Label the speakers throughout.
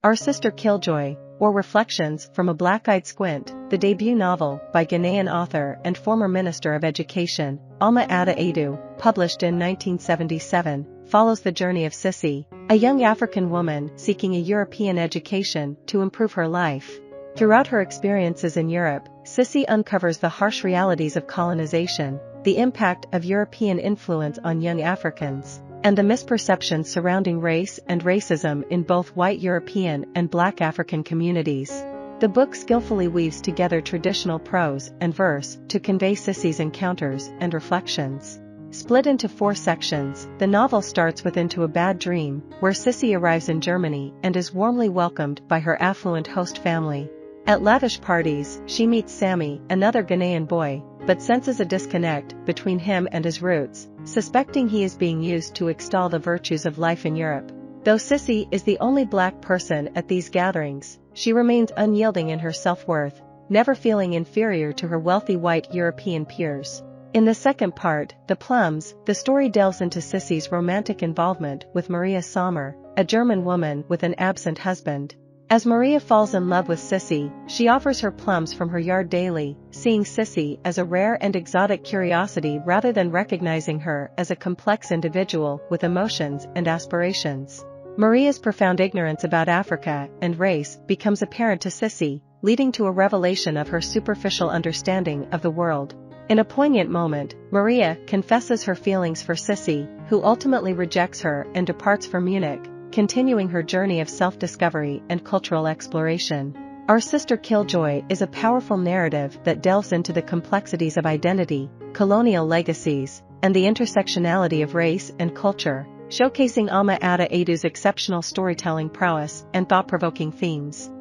Speaker 1: Our Sister Killjoy, or Reflections from a Black-Eyed Squint, the debut novel by Ghanaian author and former Minister of Education, Ama Ata Aidoo, published in 1977, follows the journey of Sissie, a young African woman seeking a European education to improve her life. Throughout her experiences in Europe, Sissie uncovers the harsh realities of colonization, the impact of European influence on young Africans, and the misperceptions surrounding race and racism in both white European and Black African communities. The book skillfully weaves together traditional prose and verse to convey Sissie's encounters and reflections. Split into 4 sections, the novel starts with Into a Bad Dream, where Sissie arrives in Germany and is warmly welcomed by her affluent host family. At lavish parties, she meets Sammy, another Ghanaian boy, but senses a disconnect between him and his roots, suspecting he is being used to extol the virtues of life in Europe. Though Sissie is the only Black person at these gatherings, she remains unyielding in her self-worth, never feeling inferior to her wealthy white European peers. In the second part, The Plums, the story delves into Sissie's romantic involvement with Maria Sommer, a German woman with an absent husband. As Maria falls in love with Sissie, she offers her plums from her yard daily, seeing Sissie as a rare and exotic curiosity rather than recognizing her as a complex individual with emotions and aspirations. Maria's profound ignorance about Africa and race becomes apparent to Sissie, leading to a revelation of her superficial understanding of the world. In a poignant moment, Maria confesses her feelings for Sissie, who ultimately rejects her and departs for Munich, continuing her journey of self-discovery and cultural exploration. Our Sister Killjoy is a powerful narrative that delves into the complexities of identity, colonial legacies, and the intersectionality of race and culture, showcasing Ama Ata Aidoo's exceptional storytelling prowess and thought-provoking themes.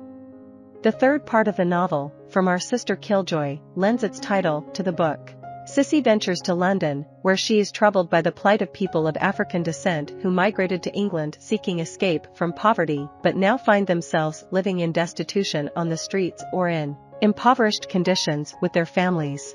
Speaker 1: The third part of the novel, From Our Sister Killjoy, lends its title to the book. Sissie ventures to London, where she is troubled by the plight of people of African descent who migrated to England seeking escape from poverty but now find themselves living in destitution on the streets or in impoverished conditions with their families.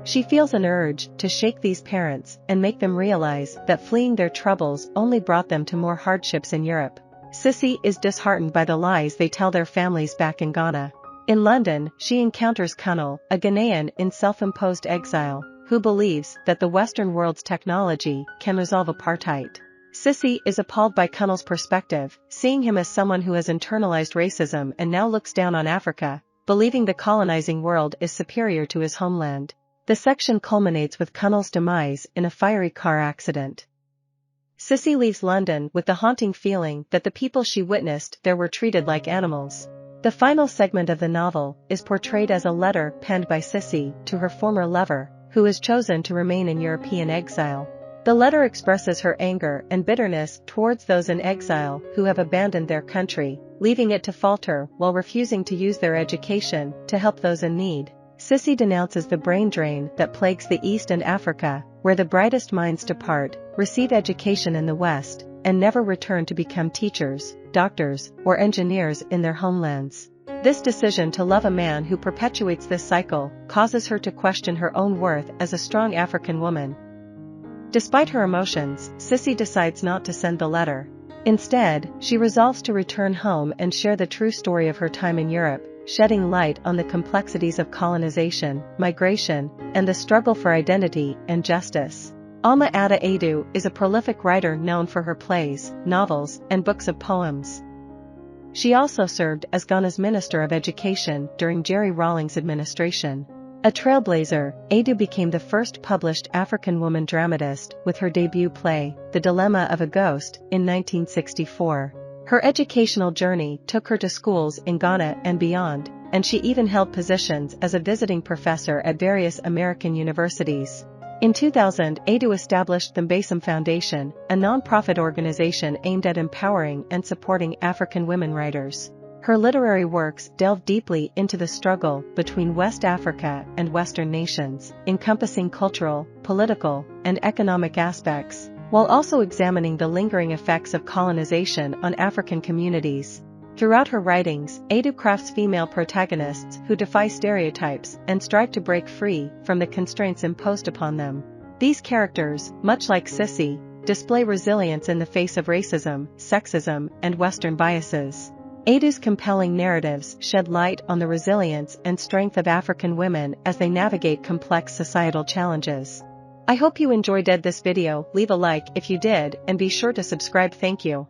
Speaker 1: She feels an urge to shake these parents and make them realize that fleeing their troubles only brought them to more hardships in Europe. Sissie is disheartened by the lies they tell their families back in Ghana. In London, she encounters Kunnel, a Ghanaian in self-imposed exile, who believes that the Western world's technology can resolve apartheid. Sissie is appalled by Kunnel's perspective, seeing him as someone who has internalized racism and now looks down on Africa, believing the colonizing world is superior to his homeland. The section culminates with Kunnel's demise in a fiery car accident. Sissie leaves London with the haunting feeling that the people she witnessed there were treated like animals. The final segment of the novel is portrayed as a letter penned by Sissie to her former lover, who has chosen to remain in European exile. The letter expresses her anger and bitterness towards those in exile who have abandoned their country, leaving it to falter while refusing to use their education to help those in need. Sissie denounces the brain drain that plagues the East and Africa, where the brightest minds depart, receive education in the West, and never return to become teachers, doctors, or engineers in their homelands. This decision to love a man who perpetuates this cycle causes her to question her own worth as a strong African woman. Despite her emotions, Sissie decides not to send the letter. Instead, she resolves to return home and share the true story of her time in Europe, shedding light on the complexities of colonization, migration, and the struggle for identity and justice. Ama Ata Aidoo is a prolific writer known for her plays, novels, and books of poems. She also served as Ghana's Minister of Education during Jerry Rawlings' administration. A trailblazer, Aidoo became the first published African woman dramatist with her debut play, The Dilemma of a Ghost, in 1964. Her educational journey took her to schools in Ghana and beyond, and she even held positions as a visiting professor at various American universities. In 2000, Aidoo established the Mbesum Foundation, a non-profit organization aimed at empowering and supporting African women writers. Her literary works delve deeply into the struggle between West Africa and Western nations, encompassing cultural, political, and economic aspects, while also examining the lingering effects of colonization on African communities. Throughout her writings, Aidoo crafts female protagonists who defy stereotypes and strive to break free from the constraints imposed upon them. These characters, much like Sissie, display resilience in the face of racism, sexism, and Western biases. Aidoo's compelling narratives shed light on the resilience and strength of African women as they navigate complex societal challenges. I hope you enjoyed this video. Leave a like if you did and be sure to subscribe. Thank you.